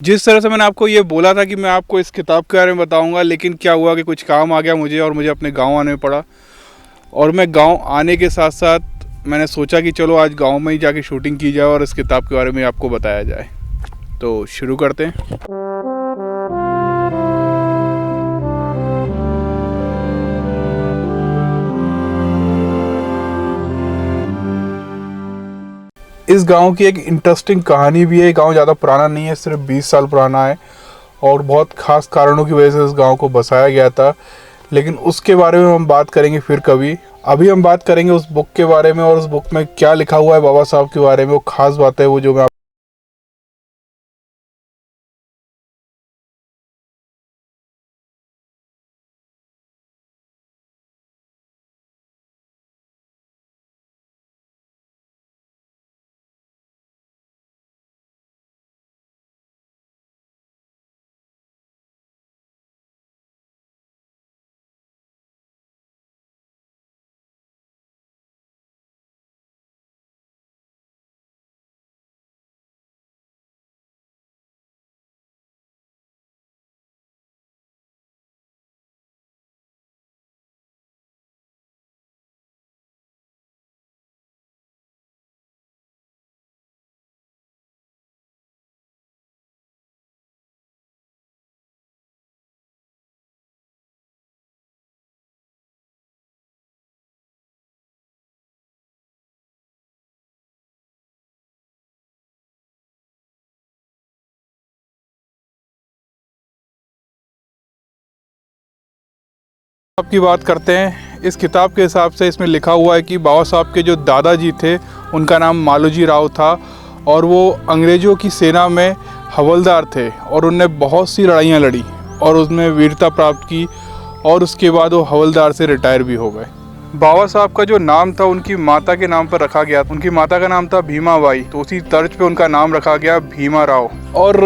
जिस तरह से मैंने आपको ये बोला था कि मैं आपको इस किताब के बारे में बताऊंगा, लेकिन क्या हुआ कि कुछ काम आ गया मुझे और मुझे अपने गांव आने पड़ा। और मैं गांव आने के साथ साथ मैंने सोचा कि चलो आज गांव में ही जाके शूटिंग की जाए और इस किताब के बारे में आपको बताया जाए। तो शुरू करते हैं। इस गांव की एक इंटरेस्टिंग कहानी भी है। गांव ज़्यादा पुराना नहीं है, सिर्फ 20 साल पुराना है और बहुत ख़ास कारणों की वजह से इस गांव को बसाया गया था। लेकिन उसके बारे में हम बात करेंगे फिर कभी। अभी हम बात करेंगे उस बुक के बारे में और उस बुक में क्या लिखा हुआ है बाबा साहब के बारे में। वो ख़ास बात है वो जो मैं आपकी बात करते हैं। इस किताब के हिसाब से इसमें लिखा हुआ है कि बाबा साहब के जो दादाजी थे उनका नाम मालोजी राव था और वो अंग्रेज़ों की सेना में हवलदार थे और उनने बहुत सी लड़ाइयाँ लड़ी और उसमें वीरता प्राप्त की और उसके बाद वो हवलदार से रिटायर भी हो गए। बाबा साहब का जो नाम था उनकी माता के नाम पर रखा गया। उनकी माता का नाम था भीमाबाई, तो उसी तर्ज पे उनका नाम रखा गया भीमा राव। और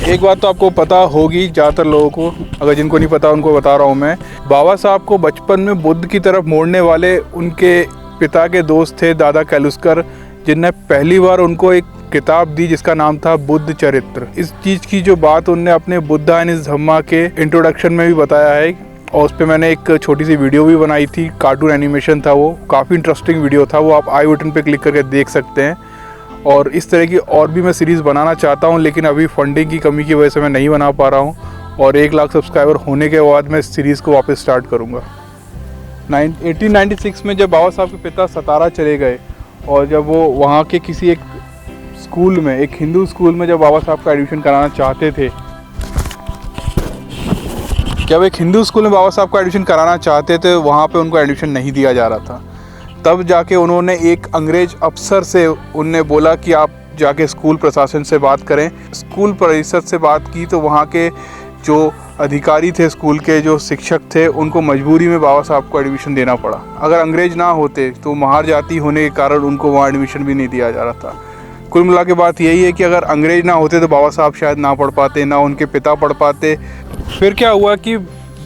एक बात तो आपको पता होगी ज़्यादातर लोगों को, अगर जिनको नहीं पता उनको बता रहा हूँ मैं। बाबा साहब को बचपन में बुद्ध की तरफ मोड़ने वाले उनके पिता के दोस्त थे दादा कैलुस्कर, जिनने पहली बार उनको एक किताब दी जिसका नाम था बुद्ध चरित्र। इस चीज़ की जो बात उनने अपने बुद्धा एंड हिज धम्मा के इंट्रोडक्शन में भी बताया है और उस पर मैंने एक छोटी सी वीडियो भी बनाई थी। कार्टून एनिमेशन था वो, काफ़ी इंटरेस्टिंग वीडियो था वो। आप आई बटन पे क्लिक करके देख सकते हैं। और इस तरह की और भी मैं सीरीज़ बनाना चाहता हूं, लेकिन अभी फंडिंग की कमी की वजह से मैं नहीं बना पा रहा हूं। और 1 लाख सब्सक्राइबर होने के बाद मैं इस सीरीज़ को वापस स्टार्ट करूंगा। 1896 में जब बाबा साहब के पिता सतारा चले गए और जब वो वहाँ के किसी एक स्कूल में, एक हिंदू स्कूल में जब बाबा साहब का एडमिशन कराना चाहते थे, जब एक हिंदू स्कूल में बाबा साहब का एडमिशन कराना चाहते थे वहाँ पे उनको एडमिशन नहीं दिया जा रहा था। तब जाके उन्होंने एक अंग्रेज अफसर से उनने बोला कि आप जाके स्कूल प्रशासन से बात करें। स्कूल परिषद से बात की तो वहाँ के जो अधिकारी थे, स्कूल के जो शिक्षक थे, उनको मजबूरी में बाबा साहब को एडमिशन देना पड़ा। अगर अंग्रेज ना होते तो महार जाति होने के कारण उनको वहाँ एडमिशन भी नहीं दिया जा रहा था। कुल मिला के बात यही है कि अगर अंग्रेज ना होते तो बाबा साहब शायद ना पढ़ पाते, ना उनके पिता पढ़ पाते। फिर क्या हुआ कि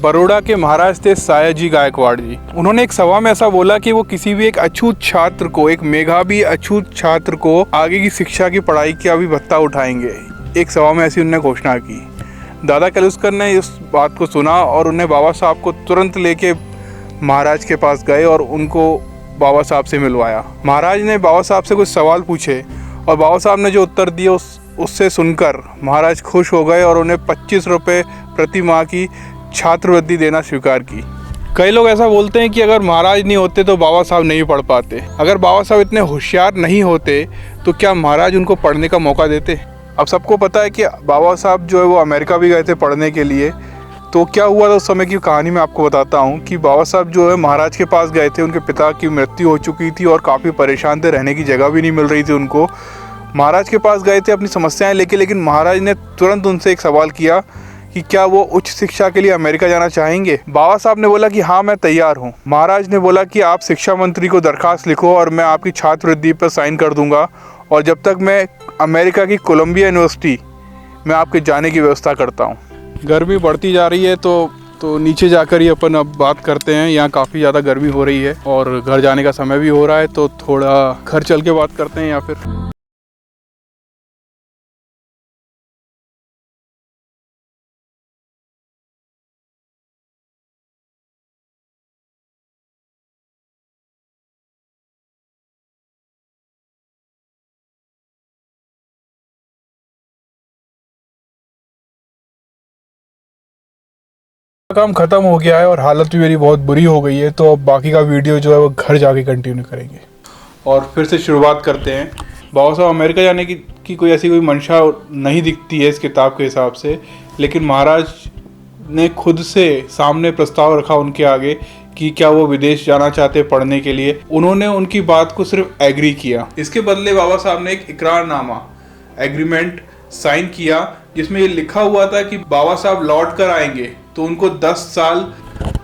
बड़ौदा के महाराज थे सयाजी गायकवाड़ जी। उन्होंने एक सभा में ऐसा बोला कि वो किसी भी एक अछूत छात्र को, एक मेधावी अछूत छात्र को आगे की शिक्षा की पढ़ाई का भी भत्ता उठाएंगे। एक सभा में ऐसी उन्होंने घोषणा की। दादा कैलुस्कर ने इस बात को सुना और उन्हें बाबा साहब को तुरंत लेके महाराज के पास गए और उनको बाबा साहब से मिलवाया। महाराज ने बाबा साहब से कुछ सवाल पूछे और बाबा साहब ने जो उत्तर दिए उससे सुनकर महाराज खुश हो गए और उन्हें 25 रुपये प्रति माह की छात्रवृत्ति देना स्वीकार की। कई लोग ऐसा बोलते हैं कि अगर महाराज नहीं होते तो बाबा साहब नहीं पढ़ पाते। अगर बाबा साहब इतने होशियार नहीं होते तो क्या महाराज उनको पढ़ने का मौका देते? अब सबको पता है कि बाबा साहब जो है वो अमेरिका भी गए थे पढ़ने के लिए। तो क्या हुआ था उस समय की कहानी मैं आपको बताता हूँ कि बाबा साहब जो है महाराज के पास गए थे। उनके पिता की मृत्यु हो चुकी थी और काफ़ी परेशान थे, रहने की जगह भी नहीं मिल रही थी उनको। महाराज के पास गए थे अपनी समस्याएं लेके, लेकिन महाराज ने तुरंत उनसे एक सवाल किया कि क्या वो उच्च शिक्षा के लिए अमेरिका जाना चाहेंगे। बाबा साहब ने बोला कि हाँ मैं तैयार हूँ। महाराज ने बोला कि आप शिक्षा मंत्री को दरखास्त लिखो और मैं आपकी छात्रवृत्ति पर साइन कर दूंगा और जब तक मैं अमेरिका की कोलंबिया यूनिवर्सिटी में आपके जाने की व्यवस्था करता हूँ। गर्मी बढ़ती जा रही है तो नीचे जाकर ही अपन अब बात करते हैं। यहाँ काफ़ी ज़्यादा गर्मी हो रही है और घर जाने का समय भी हो रहा है, तो थोड़ा घर चल के बात करते हैं या फिर काम ख़त्म हो गया है और हालत भी मेरी बहुत बुरी हो गई है, तो अब बाकी का वीडियो जो है वो घर जाके कंटिन्यू करेंगे। और फिर से शुरुआत करते हैं। बाबा साहब अमेरिका जाने की कोई ऐसी कोई मंशा नहीं दिखती है इस किताब के हिसाब से, लेकिन महाराज ने खुद से सामने प्रस्ताव रखा उनके आगे कि क्या वो विदेश जाना चाहते पढ़ने के लिए। उन्होंने उनकी बात को सिर्फ एग्री किया। इसके बदले बाबा साहब ने एक इकरारनामा एग्रीमेंट साइन किया, जिसमें ये लिखा हुआ था कि बाबा साहब लौट कर आएंगे तो उनको 10 साल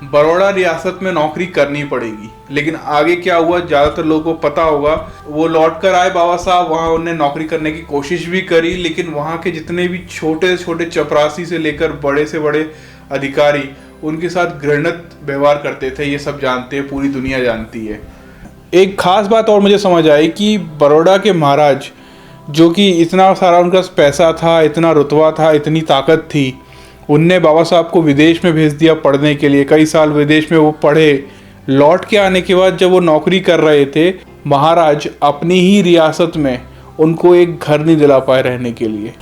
बड़ौदा रियासत में नौकरी करनी पड़ेगी। लेकिन आगे क्या हुआ ज़्यादातर लोगों को पता होगा। वो लौट कर आए बाबा साहब, वहाँ उन्होंने नौकरी करने की कोशिश भी करी, लेकिन वहाँ के जितने भी छोटे छोटे चपरासी से लेकर बड़े से बड़े अधिकारी उनके साथ घृणित व्यवहार करते थे। ये सब जानते हैं, पूरी दुनिया जानती है। एक खास बात और मुझे समझ आई कि बड़ौदा के महाराज, जो कि इतना सारा उनका पैसा था, इतना रुतबा था, इतनी ताकत थी, उनने बाबा साहब को विदेश में भेज दिया पढ़ने के लिए। कई साल विदेश में वो पढ़े। लौट के आने के बाद जब वो नौकरी कर रहे थे, महाराज अपनी ही रियासत में उनको एक घर नहीं दिला पाए रहने के लिए।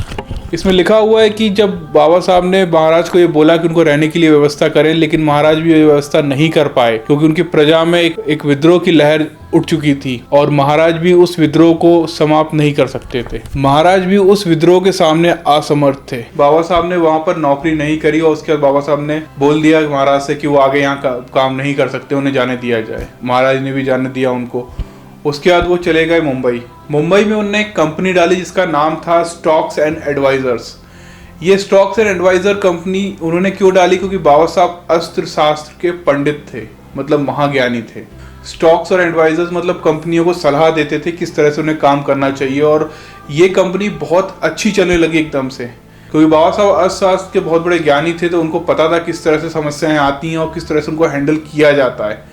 इसमें लिखा हुआ है कि जब बाबा साहब ने महाराज को ये बोला कि उनको रहने के लिए व्यवस्था करें, लेकिन महाराज भी ये व्यवस्था नहीं कर पाए क्योंकि उनकी प्रजा में एक विद्रोह की लहर उठ चुकी थी और महाराज भी उस विद्रोह को समाप्त नहीं कर सकते थे। महाराज भी उस विद्रोह के सामने असमर्थ थे। बाबा साहब ने वहां पर नौकरी नहीं करी और उसके बाद बाबा साहब ने बोल दिया महाराज से कि वो आगे यहाँ काम नहीं कर सकते, उन्हें जाने दिया जाए। महाराज ने भी जाने दिया उनको। उसके बाद वो चले गए मुंबई। मुंबई में उन्होंने एक कंपनी डाली जिसका नाम था स्टॉक्स एंड एडवाइजर्स। ये स्टॉक्स एंड एडवाइजर कंपनी उन्होंने क्यों डाली? क्योंकि बाबा साहब अस्त्र शास्त्र के पंडित थे, मतलब महाज्ञानी थे। स्टॉक्स और एडवाइजर्स मतलब कंपनियों को सलाह देते थे किस तरह से उन्हें काम करना चाहिए, और ये कंपनी बहुत अच्छी चलने लगी एकदम से, क्योंकि बाबा साहब अर्थशास्त्र के बहुत बड़े ज्ञानी थे, तो उनको पता था किस तरह से समस्याएं आती हैं और किस तरह से उनको हैंडल किया जाता है।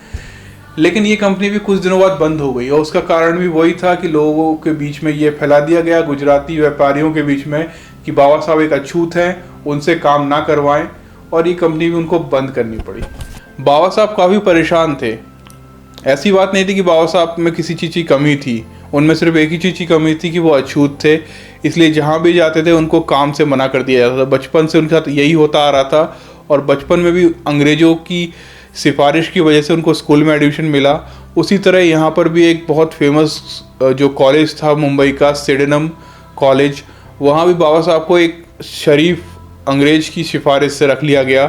लेकिन ये कंपनी भी कुछ दिनों बाद बंद हो गई और उसका कारण भी वही था कि लोगों के बीच में ये फैला दिया गया, गुजराती व्यापारियों के बीच में, कि बाबा साहब एक अछूत हैं, उनसे काम ना करवाएं, और ये कंपनी भी उनको बंद करनी पड़ी। बाबा साहब काफ़ी परेशान थे। ऐसी बात नहीं थी कि बाबा साहब में किसी चीज़ की कमी थी, उनमें सिर्फ एक ही चीज़ की कमी थी कि वो अछूत थे। इसलिए जहाँ भी जाते थे उनको काम से मना कर दिया जाता था। बचपन से उनके साथ यही होता आ रहा था और बचपन में भी अंग्रेज़ों की सिफारिश की वजह से उनको स्कूल में एडमिशन मिला। उसी तरह यहाँ पर भी एक बहुत फेमस जो कॉलेज था मुंबई का, सिडेनम कॉलेज, वहाँ भी बाबा साहब को एक शरीफ अंग्रेज की सिफारिश से रख लिया गया।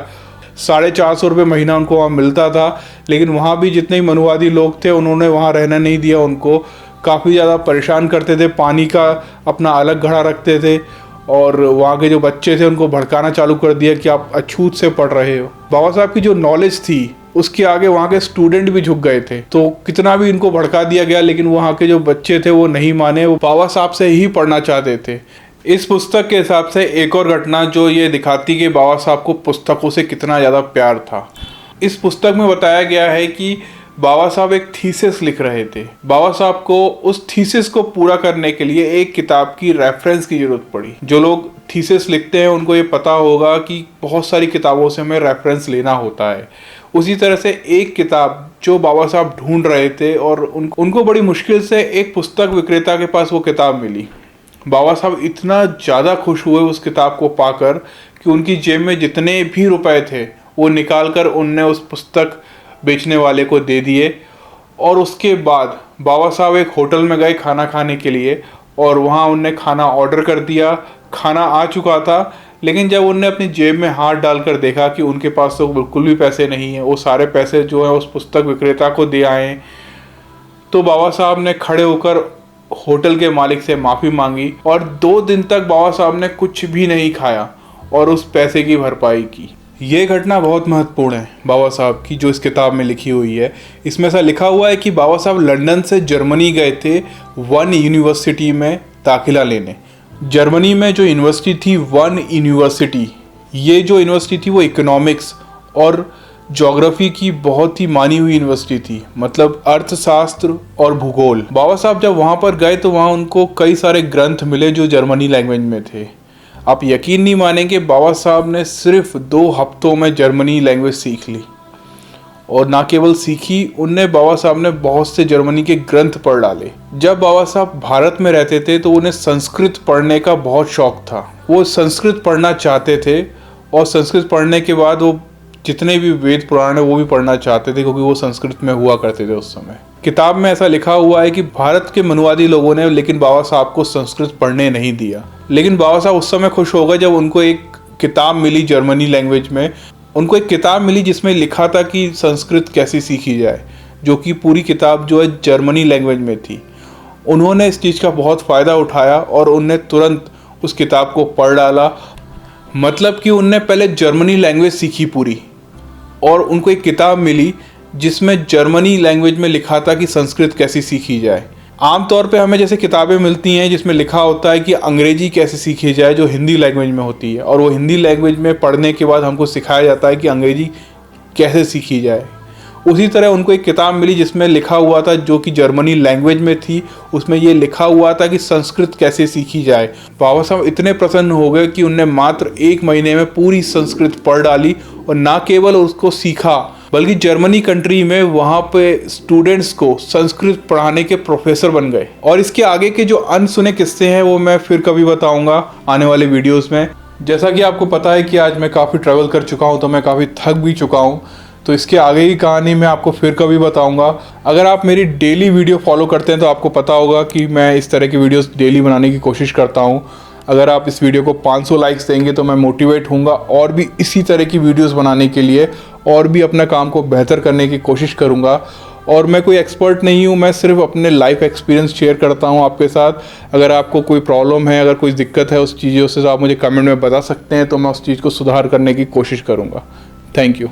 450 रुपये महीना उनको वहाँ मिलता था, लेकिन वहाँ भी जितने ही मनुवादी लोग थे उन्होंने वहाँ रहना नहीं दिया उनको। काफ़ी ज़्यादा परेशान करते थे, पानी का अपना अलग घड़ा रखते थे, और वहाँ के जो बच्चे थे उनको भड़काना चालू कर दिया कि आप अछूत से पढ़ रहे हो। बाबा साहब की जो नॉलेज थी उसके आगे वहाँ के स्टूडेंट भी झुक गए थे, तो कितना भी इनको भड़का दिया गया, लेकिन वहाँ के जो बच्चे थे वो नहीं माने, वो बाबा साहब से ही पढ़ना चाहते थे। इस पुस्तक के हिसाब से एक और घटना जो ये दिखाती कि बाबा साहब को पुस्तकों से कितना ज़्यादा प्यार था। इस पुस्तक में बताया गया है कि बाबा साहब एक थीसिस लिख रहे थे। बाबा साहब को उस थीसिस को पूरा करने के लिए एक किताब की रेफरेंस की जरूरत पड़ी। जो लोग थीसिस लिखते हैं उनको ये पता होगा कि बहुत सारी किताबों से हमें रेफरेंस लेना होता है। उसी तरह से एक किताब जो बाबा साहब ढूंढ रहे थे और उनको बड़ी मुश्किल से एक पुस्तक विक्रेता के पास वो किताब मिली। बाबा साहब इतना ज़्यादा खुश हुए उस किताब को पाकर कि उनकी जेब में जितने भी रुपए थे वो निकाल कर उनने उस पुस्तक बेचने वाले को दे दिए। और उसके बाद बाबा साहब एक होटल में गए खाना खाने के लिए, और वहाँ उनने खाना ऑर्डर कर दिया। खाना आ चुका था, लेकिन जब उनने अपनी जेब में हाथ डालकर देखा कि उनके पास तो बिल्कुल भी पैसे नहीं हैं, वो सारे पैसे जो है उस पुस्तक विक्रेता को दे आए, तो बाबा साहब ने खड़े होकर होटल के मालिक से माफ़ी मांगी और 2 दिन तक बाबा साहब ने कुछ भी नहीं खाया और उस पैसे की भरपाई की। ये घटना बहुत महत्वपूर्ण है बाबा साहब की, जो इस किताब में लिखी हुई है। इसमें ऐसा लिखा हुआ है कि बाबा साहब लंदन से जर्मनी गए थे वन यूनिवर्सिटी में दाखिला लेने। जर्मनी में जो यूनिवर्सिटी थी वन यूनिवर्सिटी, ये जो यूनिवर्सिटी थी वो इकोनॉमिक्स और ज्योग्राफी की बहुत ही मानी हुई यूनिवर्सिटी थी, मतलब अर्थशास्त्र और भूगोल। बाबा साहब जब वहाँ पर गए तो वहाँ उनको कई सारे ग्रंथ मिले जो जर्मनी लैंग्वेज में थे। आप यकीन नहीं मानेंगे, बाबा साहब ने सिर्फ 2 हफ्तों में जर्मनी लैंग्वेज सीख ली। और ना केवल सीखी, उनने बाबा साहब ने बहुत से जर्मनी के ग्रंथ पढ़ डाले। जब बाबा साहब भारत में रहते थे तो उन्हें संस्कृत पढ़ने का बहुत शौक था। वो संस्कृत पढ़ना चाहते थे और संस्कृत पढ़ने के बाद वो जितने भी वेद पुराण है वो भी पढ़ना चाहते थे, क्योंकि वो संस्कृत में हुआ करते थे उस समय। किताब में ऐसा लिखा हुआ है कि भारत के मनुवादी लोगों ने लेकिन बाबा साहब को संस्कृत पढ़ने नहीं दिया। लेकिन बाबा साहब उस समय खुश हो गए जब उनको एक किताब मिली जर्मनी लैंग्वेज में। उनको एक किताब मिली जिसमें लिखा था कि संस्कृत कैसे सीखी जाए, जो कि पूरी किताब जो है जर्मनी लैंग्वेज में थी। उन्होंने इस चीज़ का बहुत फ़ायदा उठाया और उनने तुरंत उस किताब को पढ़ डाला। मतलब कि उनने पहले जर्मनी लैंग्वेज सीखी पूरी, और उनको एक किताब मिली जिसमें जर्मनी लैंग्वेज में लिखा था कि संस्कृत कैसे सीखी जाए। आमतौर पे हमें जैसे किताबें मिलती हैं जिसमें लिखा होता है कि अंग्रेजी कैसे सीखी जाए, जो हिंदी लैंग्वेज में होती है, और वो हिंदी लैंग्वेज में पढ़ने के बाद हमको सिखाया जाता है कि अंग्रेजी कैसे सीखी जाए। उसी तरह उनको एक किताब मिली जिसमें लिखा हुआ था, जो कि जर्मनी लैंग्वेज में थी, उसमें ये लिखा हुआ था कि संस्कृत कैसे सीखी जाए। बाबा साहब इतने प्रसन्न हो गए कि उनने मात्र 1 महीने में पूरी संस्कृत पढ़ डाली, और ना केवल उसको सीखा बल्कि जर्मनी कंट्री में वहाँ पे स्टूडेंट्स को संस्कृत पढ़ाने के प्रोफेसर बन गए। और इसके आगे के जो अनसुने किस्से हैं वो मैं फिर कभी बताऊँगा आने वाले वीडियोज़ में। जैसा कि आपको पता है कि आज मैं काफ़ी ट्रैवल कर चुका हूँ, तो मैं काफ़ी थक भी चुका हूँ, तो इसके आगे की कहानी मैं आपको फिर कभी बताऊंगा। अगर आप मेरी डेली वीडियो फॉलो करते हैं तो आपको पता होगा कि मैं इस तरह की वीडियोस डेली बनाने की कोशिश करता हूं। अगर आप इस वीडियो को 500 लाइक्स देंगे तो मैं मोटिवेट होऊंगा और भी इसी तरह की वीडियोस बनाने के लिए, और भी अपना काम को बेहतर करने की कोशिश करूँगा। और मैं कोई एक्सपर्ट नहीं हूँ, मैं सिर्फ अपने लाइफ एक्सपीरियंस शेयर करता हूँ आपके साथ। अगर आपको कोई प्रॉब्लम है, अगर कोई दिक्कत है उस चीज़ों से, आप मुझे कमेंट में बता सकते हैं, तो मैं उस चीज़ को सुधार करने की कोशिश करूँगा। Thank you.